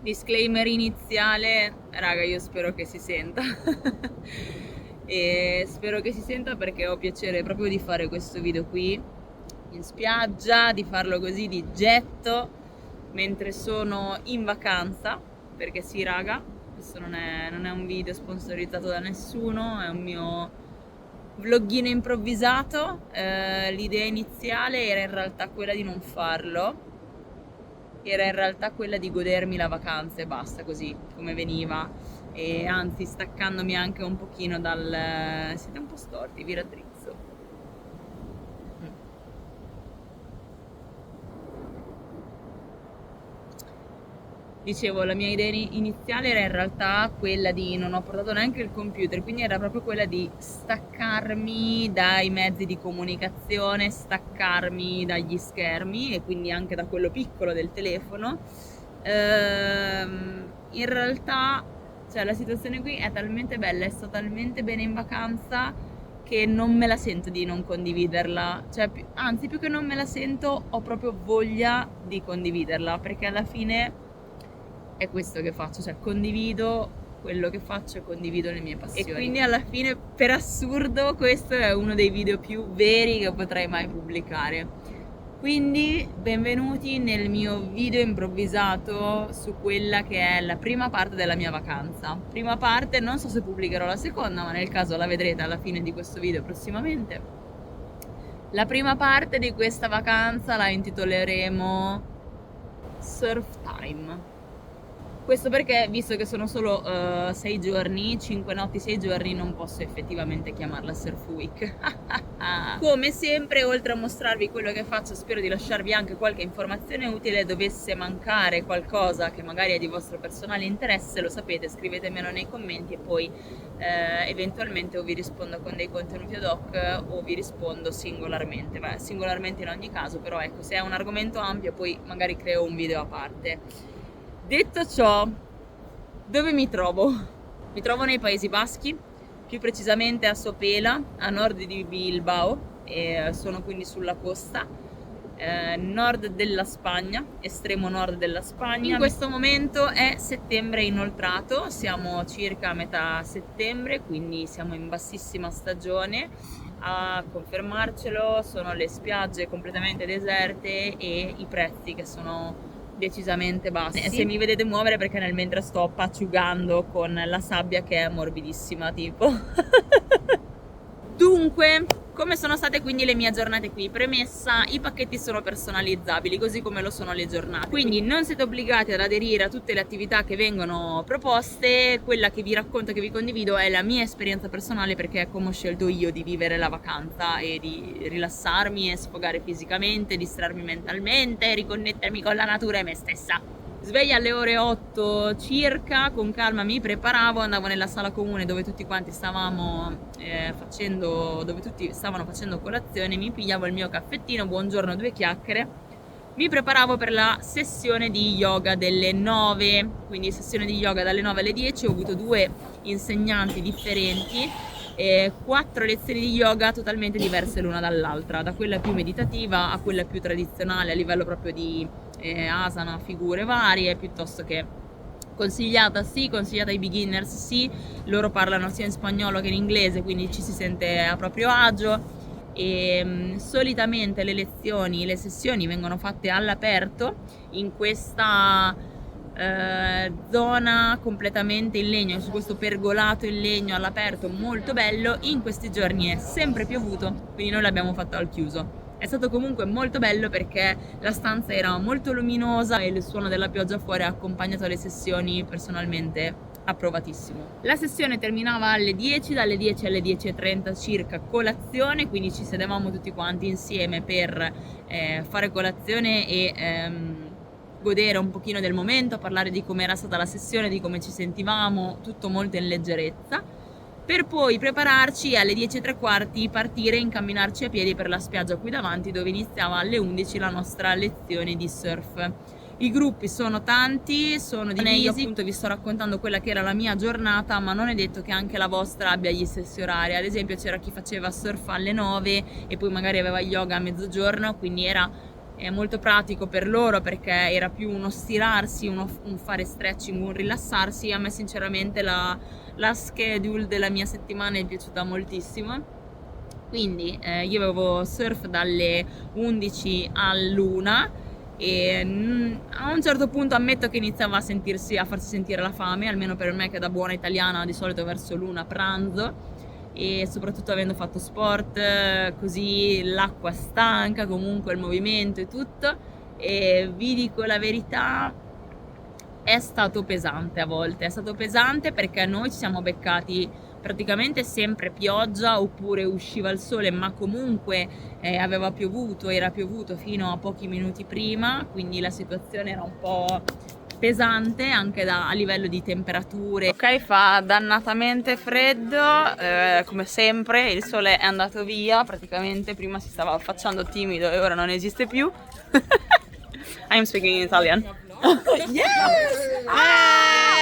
Disclaimer iniziale, raga, io spero che si senta. E spero che si senta perché ho piacere proprio di fare questo video qui in spiaggia, di farlo così di getto mentre sono in vacanza, perché sì, raga, questo non è un video sponsorizzato da nessuno, è un mio vloghino improvvisato. L'idea iniziale era in realtà quella di non farlo, era in realtà quella di godermi la vacanza e basta, così come veniva, e anzi staccandomi anche un pochino dal... siete un po' storti, vi raddrizzo. Dicevo, la mia idea iniziale era in realtà quella di... non ho portato neanche il computer, quindi era proprio quella di staccarmi dai mezzi di comunicazione, staccarmi dagli schermi e quindi anche da quello piccolo del telefono. In realtà, cioè, la situazione qui è talmente bella e sto talmente bene in vacanza che non me la sento di non condividerla, cioè, anzi, più che non me la sento, ho proprio voglia di condividerla, perché alla fine è questo che faccio, cioè condivido quello che faccio e condivido le mie passioni. E quindi alla fine, per assurdo, questo è uno dei video più veri che potrei mai pubblicare. Quindi benvenuti nel mio video improvvisato su quella che è la prima parte della mia vacanza. Prima parte, non so se pubblicherò la seconda, ma nel caso la vedrete alla fine di questo video prossimamente. La prima parte di questa vacanza la intitoleremo Surf Time. Questo perché, visto che sono solo 6 giorni, 5 notti, 6 giorni, non posso effettivamente chiamarla Surf Week. Come sempre, oltre a mostrarvi quello che faccio, spero di lasciarvi anche qualche informazione utile. Dovesse mancare qualcosa che magari è di vostro personale interesse, lo sapete, scrivetemelo nei commenti e poi eventualmente o vi rispondo con dei contenuti ad hoc o vi rispondo singolarmente. Beh, singolarmente in ogni caso, però ecco, se è un argomento ampio poi magari creo un video a parte. Detto ciò, dove mi trovo? Mi trovo nei Paesi Baschi, più precisamente a Sopela, a nord di Bilbao, e sono quindi sulla costa, nord della Spagna, estremo nord della Spagna. In questo momento è settembre inoltrato, siamo circa a metà settembre, quindi siamo in bassissima stagione. A confermarcelo sono le spiagge completamente deserte e i prezzi che sono decisamente bassi. Se mi vedete muovere perché nel mentre sto paciugando con la sabbia che è morbidissima tipo. Dunque, come sono state quindi le mie giornate qui? Premessa, i pacchetti sono personalizzabili, così come lo sono le giornate. Quindi non siete obbligati ad aderire a tutte le attività che vengono proposte. Quella che vi racconto, che vi condivido, è la mia esperienza personale, perché è come ho scelto io di vivere la vacanza e di rilassarmi e sfogare fisicamente, distrarmi mentalmente, riconnettermi con la natura e me stessa. Sveglia alle ore 8 circa, con calma mi preparavo, andavo nella sala comune dove tutti quanti stavamo dove tutti stavano facendo colazione, mi pigliavo il mio caffettino, buongiorno, due chiacchiere, mi preparavo per la sessione di yoga delle 9, quindi sessione di yoga dalle 9 alle 10, ho avuto 2 insegnanti differenti, 4 lezioni di yoga totalmente diverse l'una dall'altra, da quella più meditativa a quella più tradizionale a livello proprio di asana, figure varie, piuttosto che consigliata, sì, consigliata ai beginners, sì, loro parlano sia in spagnolo che in inglese, quindi ci si sente a proprio agio. E solitamente le sessioni vengono fatte all'aperto in questa zona completamente in legno, su questo pergolato in legno all'aperto molto bello. In questi giorni è sempre piovuto, quindi noi l'abbiamo fatto al chiuso. È stato comunque molto bello perché la stanza era molto luminosa e il suono della pioggia fuori ha accompagnato le sessioni, personalmente approvatissimo. La sessione terminava alle 10, dalle 10 alle 10:30 circa colazione, quindi ci sedevamo tutti quanti insieme per fare colazione e godere un pochino del momento, parlare di come era stata la sessione, di come ci sentivamo, tutto molto in leggerezza, per poi prepararci alle 10:15 partire e incamminarci a piedi per la spiaggia qui davanti, dove iniziava alle 11 la nostra lezione di surf. I gruppi sono tanti, sono divisi. Io appunto vi sto raccontando quella che era la mia giornata, ma non è detto che anche la vostra abbia gli stessi orari. Ad esempio c'era chi faceva surf alle 9 e poi magari aveva yoga a mezzogiorno, quindi era è molto pratico per loro perché era più uno stirarsi, un fare stretching, un rilassarsi. A me sinceramente la schedule della mia settimana è piaciuta moltissimo. Quindi io avevo surf dalle 11 all'1 e a un certo punto ammetto che iniziava a farsi sentire la fame, almeno per me che da buona italiana di solito verso l'1 pranzo, e soprattutto avendo fatto sport, così l'acqua stanca, comunque il movimento e tutto, e vi dico la verità, è stato pesante a volte, è stato pesante perché noi ci siamo beccati praticamente sempre pioggia oppure usciva il sole, ma comunque era piovuto fino a pochi minuti prima, quindi la situazione era un po' pesante anche a livello di temperature. Ok, fa dannatamente freddo, come sempre, il sole è andato via, praticamente prima si stava affacciando timido e ora non esiste più. I'm speaking in Italian. Yes! Hi!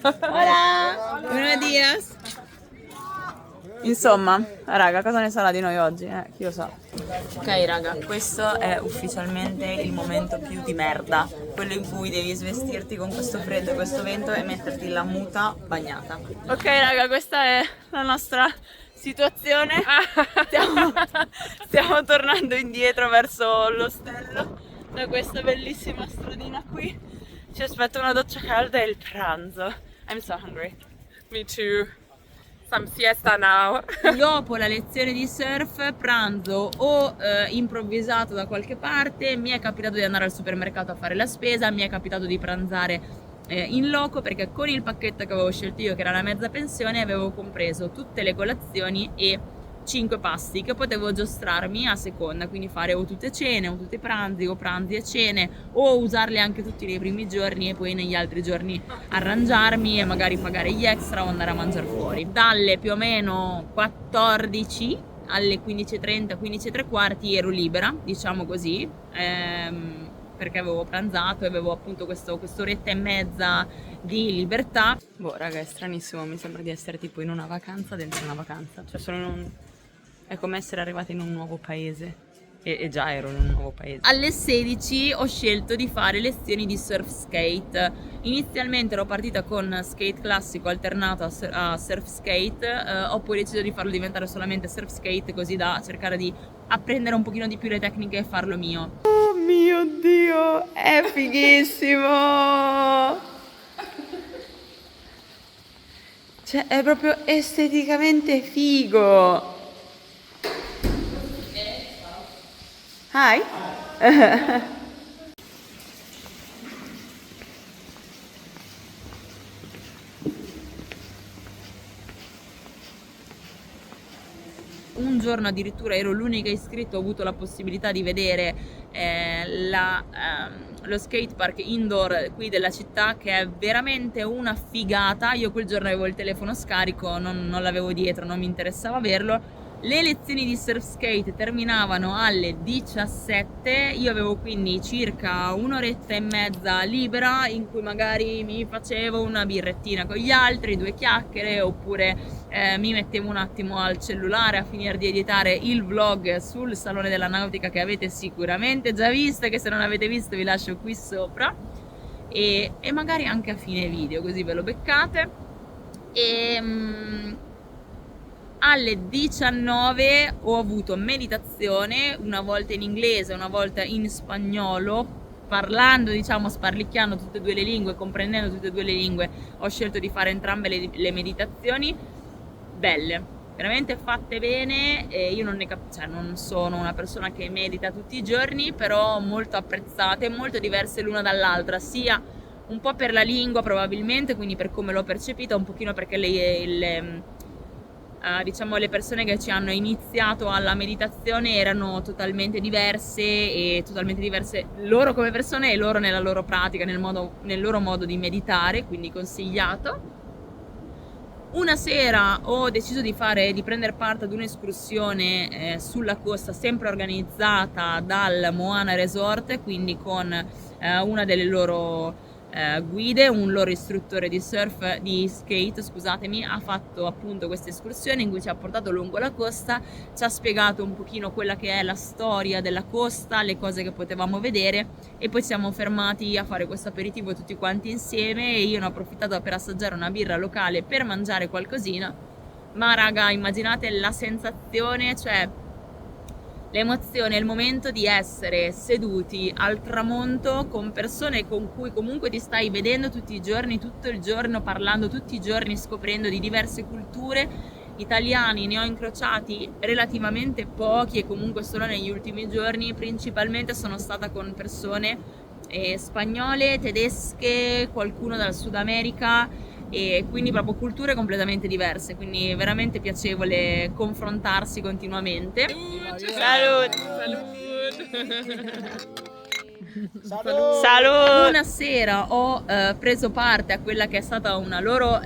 Hola! Buenos dias! Insomma, raga, cosa ne sarà di noi oggi? Chi lo sa. Ok raga, questo è ufficialmente il momento più di merda, quello in cui devi svestirti con questo freddo e questo vento e metterti la muta bagnata. Ok raga, questa è la nostra situazione. Stiamo tornando indietro verso l'ostello da questa bellissima stradina qui. Ci aspetta una doccia calda e il pranzo. I'm so hungry. Me too. Some siesta now. Dopo la lezione di surf, pranzo o improvvisato da qualche parte, mi è capitato di andare al supermercato a fare la spesa, mi è capitato di pranzare in loco perché con il pacchetto che avevo scelto io, che era la mezza pensione, avevo compreso tutte le colazioni e 5 pasti che potevo giostrarmi a seconda, quindi fare o tutte cene o tutti pranzi o pranzi e cene, o usarle anche tutti nei primi giorni e poi negli altri giorni arrangiarmi e magari pagare gli extra o andare a mangiare fuori. Dalle più o meno 14 alle 15:30, 15:15 ero libera, diciamo così, perché avevo pranzato e avevo appunto quest'oretta e mezza di libertà. Boh raga, è stranissimo, mi sembra di essere tipo in una vacanza dentro una vacanza, cioè sono è come essere arrivata in un nuovo paese. E già ero in un nuovo paese. Alle 16 ho scelto di fare lezioni di surf skate. Inizialmente ero partita con skate classico alternato a surf skate, ho poi deciso di farlo diventare solamente surf skate, così da cercare di apprendere un pochino di più le tecniche e farlo mio. Oh mio Dio, è fighissimo! Cioè è proprio esteticamente figo! Hi! Un giorno addirittura ero l'unica iscritta, ho avuto la possibilità di vedere lo skatepark indoor qui della città, che è veramente una figata. Io quel giorno avevo il telefono scarico, non l'avevo dietro, non mi interessava averlo. Le lezioni di surf skate terminavano alle 17, io avevo quindi circa un'oretta e mezza libera in cui magari mi facevo una birrettina con gli altri, 2 chiacchiere, oppure mi mettevo un attimo al cellulare a finire di editare il vlog sul Salone della Nautica, che avete sicuramente già visto e che se non avete visto vi lascio qui sopra, e magari anche a fine video, così ve lo beccate. Alle 19 ho avuto meditazione, una volta in inglese, una volta in spagnolo, parlando, diciamo, sparlicchiando tutte e 2 le lingue, comprendendo tutte e 2 le lingue. Ho scelto di fare entrambe le meditazioni, belle, veramente fatte bene. E io non sono una persona che medita tutti i giorni, però molto apprezzate, molto diverse l'una dall'altra, sia un po' per la lingua probabilmente, quindi per come l'ho percepita, un pochino perché diciamo le persone che ci hanno iniziato alla meditazione erano totalmente diverse, e totalmente diverse loro come persone e loro nella loro pratica, nel loro modo di meditare, quindi consigliato. Una sera ho deciso di prendere parte ad un'escursione sulla costa, sempre organizzata dal Moana Resort, quindi con una delle loro guide, un loro istruttore di skate, scusatemi, ha fatto appunto questa escursione in cui ci ha portato lungo la costa, ci ha spiegato un pochino quella che è la storia della costa, le cose che potevamo vedere, e poi siamo fermati a fare questo aperitivo tutti quanti insieme e io ne ho approfittato per assaggiare una birra locale per mangiare qualcosina. Ma raga, immaginate la sensazione, cioè l'emozione, il momento di essere seduti al tramonto con persone con cui comunque ti stai vedendo tutti i giorni, tutto il giorno, parlando tutti i giorni, scoprendo di diverse culture. Italiani ne ho incrociati relativamente pochi e comunque solo negli ultimi giorni. Principalmente sono stata con persone spagnole, tedesche, qualcuno dal Sud America, e quindi proprio culture completamente diverse, quindi veramente piacevole confrontarsi continuamente. Salud! Salud! Salud! Una sera ho preso parte a quella che è stata una loro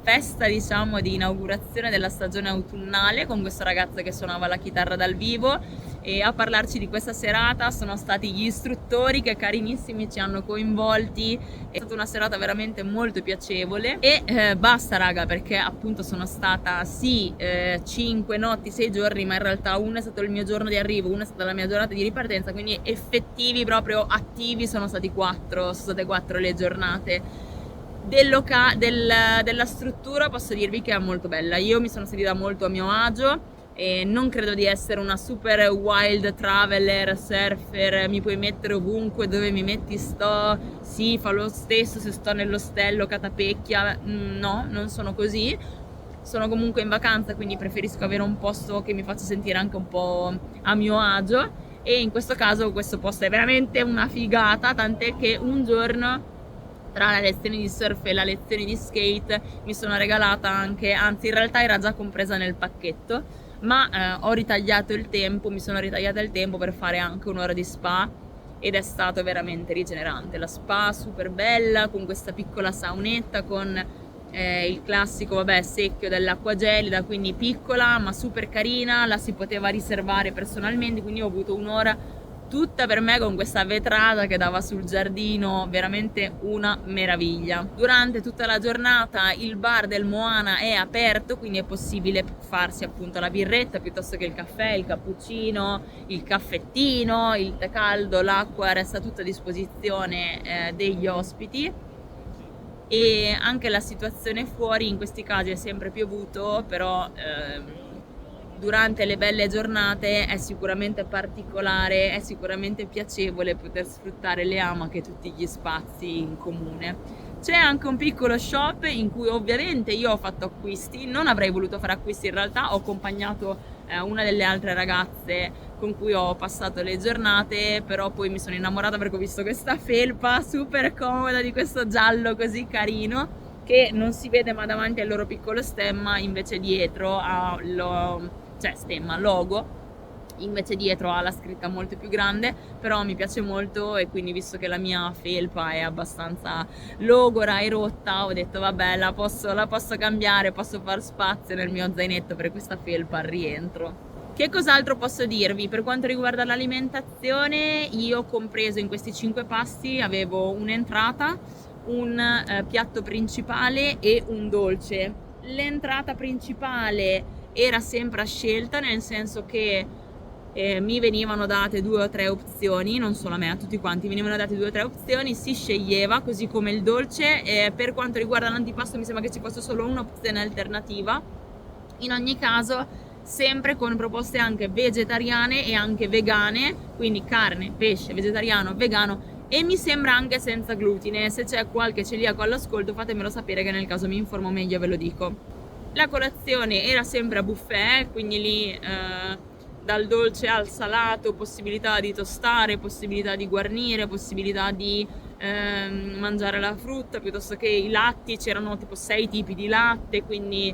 festa, diciamo, di inaugurazione della stagione autunnale con questo ragazzo che suonava la chitarra dal vivo, e a parlarci di questa serata sono stati gli istruttori che carinissimi ci hanno coinvolti. È stata una serata veramente molto piacevole e basta raga, perché appunto sono stata 5 notti, 6 giorni, ma in realtà uno è stato il mio giorno di arrivo, una è stata la mia giornata di ripartenza, quindi effettivi, proprio attivi, sono state 4 le giornate. Della struttura posso dirvi che è molto bella, io mi sono sentita molto a mio agio e non credo di essere una super wild traveler, surfer, mi puoi mettere ovunque, dove mi metti sto, sì, fa lo stesso se sto nell'ostello catapecchia, no, non sono così, sono comunque in vacanza, quindi preferisco avere un posto che mi faccia sentire anche un po' a mio agio, e in questo caso questo posto è veramente una figata, tant'è che un giorno tra la lezione di surf e la lezione di skate mi sono regalata anche, anzi in realtà era già compresa nel pacchetto, ma ho ritagliato il tempo, mi sono ritagliata il tempo per fare anche un'ora di spa ed è stato veramente rigenerante. La spa super bella, con questa piccola saunetta, con il classico, vabbè, secchio dell'acqua gelida, quindi piccola ma super carina, la si poteva riservare personalmente, quindi ho avuto un'ora tutta per me con questa vetrata che dava sul giardino, veramente una meraviglia. Durante tutta la giornata il bar del Moana è aperto, quindi è possibile farsi appunto la birretta piuttosto che il caffè, il cappuccino, il caffettino, il tè caldo, l'acqua resta tutta a disposizione degli ospiti. E anche la situazione fuori in questi casi è sempre piovuto, però durante le belle giornate è sicuramente particolare, è sicuramente piacevole poter sfruttare le amache e tutti gli spazi in comune. C'è anche un piccolo shop in cui ovviamente io ho fatto acquisti, non avrei voluto fare acquisti in realtà, ho accompagnato una delle altre ragazze con cui ho passato le giornate, però poi mi sono innamorata perché ho visto questa felpa super comoda di questo giallo così carino, che non si vede ma davanti al loro piccolo stemma, invece dietro ha logo, invece dietro ha la scritta molto più grande, però mi piace molto, e quindi visto che la mia felpa è abbastanza logora e rotta, ho detto vabbè, la posso cambiare, posso far spazio nel mio zainetto per questa felpa al rientro. Che cos'altro posso dirvi? Per quanto riguarda l'alimentazione, io ho compreso in questi 5 pasti, avevo un'entrata, un piatto principale e un dolce. L'entrata principale era sempre a scelta, nel senso che mi venivano date 2 o 3 opzioni, non solo a me, a tutti quanti venivano date 2 o 3 opzioni, si sceglieva, così come il dolce. Per quanto riguarda l'antipasto mi sembra che ci fosse solo un'opzione alternativa. In ogni caso sempre con proposte anche vegetariane e anche vegane, quindi carne, pesce, vegetariano, vegano, e mi sembra anche senza glutine. Se c'è qualche celiaco all'ascolto fatemelo sapere, che nel caso mi informo meglio e ve lo dico. La colazione era sempre a buffet, quindi lì dal dolce al salato, possibilità di tostare, possibilità di guarnire, possibilità di mangiare la frutta, piuttosto che i latti, c'erano tipo 6 tipi di latte, quindi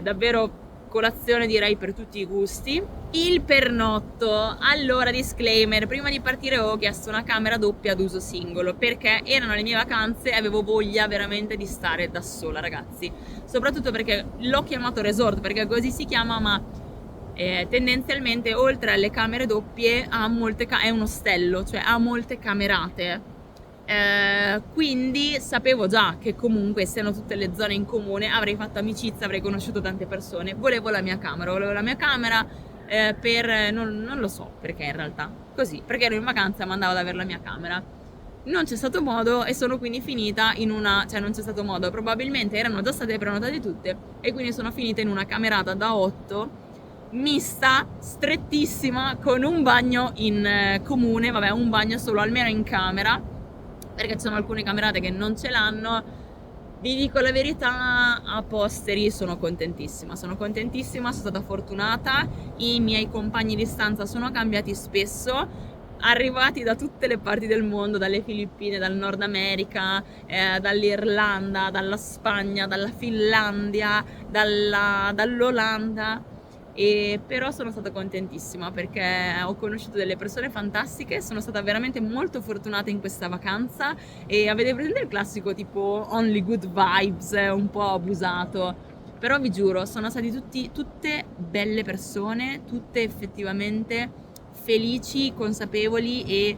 davvero colazione direi per tutti i gusti. Il pernotto, allora disclaimer, prima di partire ho chiesto una camera doppia ad uso singolo perché erano le mie vacanze e avevo voglia veramente di stare da sola, ragazzi, soprattutto perché l'ho chiamato resort perché così si chiama, ma tendenzialmente oltre alle camere doppie è un ostello, cioè ha molte camerate. Quindi sapevo già che comunque, essendo tutte le zone in comune, avrei fatto amicizia, avrei conosciuto tante persone. Volevo la mia camera per non lo so perché in realtà, così, perché ero in vacanza e mandavo ad avere la mia camera. Non c'è stato modo e sono quindi finita in una, cioè non c'è stato modo, probabilmente erano già state prenotate tutte e quindi sono finita in una camerata da 8 mista, strettissima, con un bagno in comune, vabbè, un bagno solo almeno in camera, perché ci sono alcune camerate che non ce l'hanno. Vi dico la verità, a posteri sono contentissima, sono stata fortunata, i miei compagni di stanza sono cambiati spesso, arrivati da tutte le parti del mondo, dalle Filippine, dal Nord America, dall'Irlanda, dalla Spagna, dalla Finlandia, dall'Olanda. E però sono stata contentissima perché ho conosciuto delle persone fantastiche, sono stata veramente molto fortunata in questa vacanza e avete presente il classico tipo only good vibes, un po' abusato, però vi giuro sono stati tutte belle persone, tutte effettivamente felici, consapevoli e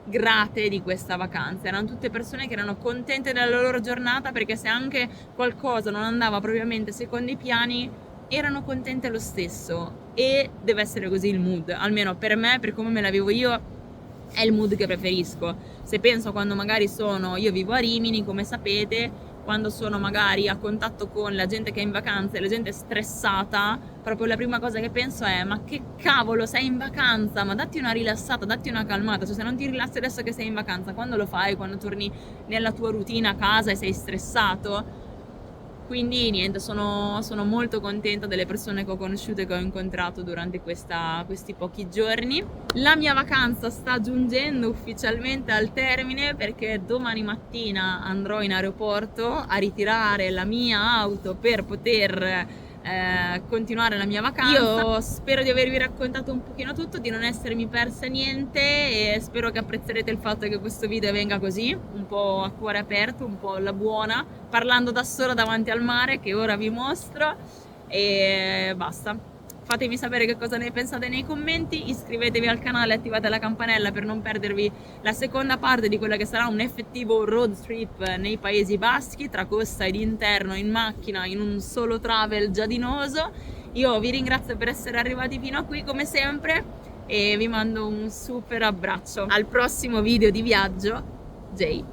grate di questa vacanza. Erano tutte persone che erano contente della loro giornata, perché se anche qualcosa non andava propriamente secondo i piani erano contente lo stesso, e deve essere così il mood, almeno per me, per come me la vivo io, è il mood che preferisco. Se penso quando magari io vivo a Rimini, come sapete, quando sono magari a contatto con la gente che è in vacanza e la gente è stressata, proprio la prima cosa che penso è: ma che cavolo, sei in vacanza, ma datti una rilassata, datti una calmata. Cioè, se non ti rilassi adesso che sei in vacanza, quando lo fai? Quando torni nella tua routine a casa e sei stressato? Quindi niente, sono molto contenta delle persone che ho conosciuto e che ho incontrato durante questi pochi giorni. La mia vacanza sta giungendo ufficialmente al termine, perché domani mattina andrò in aeroporto a ritirare la mia auto per poter continuare la mia vacanza. Io spero di avervi raccontato un pochino tutto, di non essermi persa niente, e spero che apprezzerete il fatto che questo video venga così, un po' a cuore aperto, un po' alla buona, parlando da sola davanti al mare, che ora vi mostro, e basta. Fatemi sapere che cosa ne pensate nei commenti, iscrivetevi al canale, attivate la campanella per non perdervi la seconda parte di quella che sarà un effettivo road trip nei Paesi Baschi, tra costa ed interno, in macchina, in un solo travel giardinoso. Io vi ringrazio per essere arrivati fino a qui come sempre e vi mando un super abbraccio. Al prossimo video di viaggio, Jay.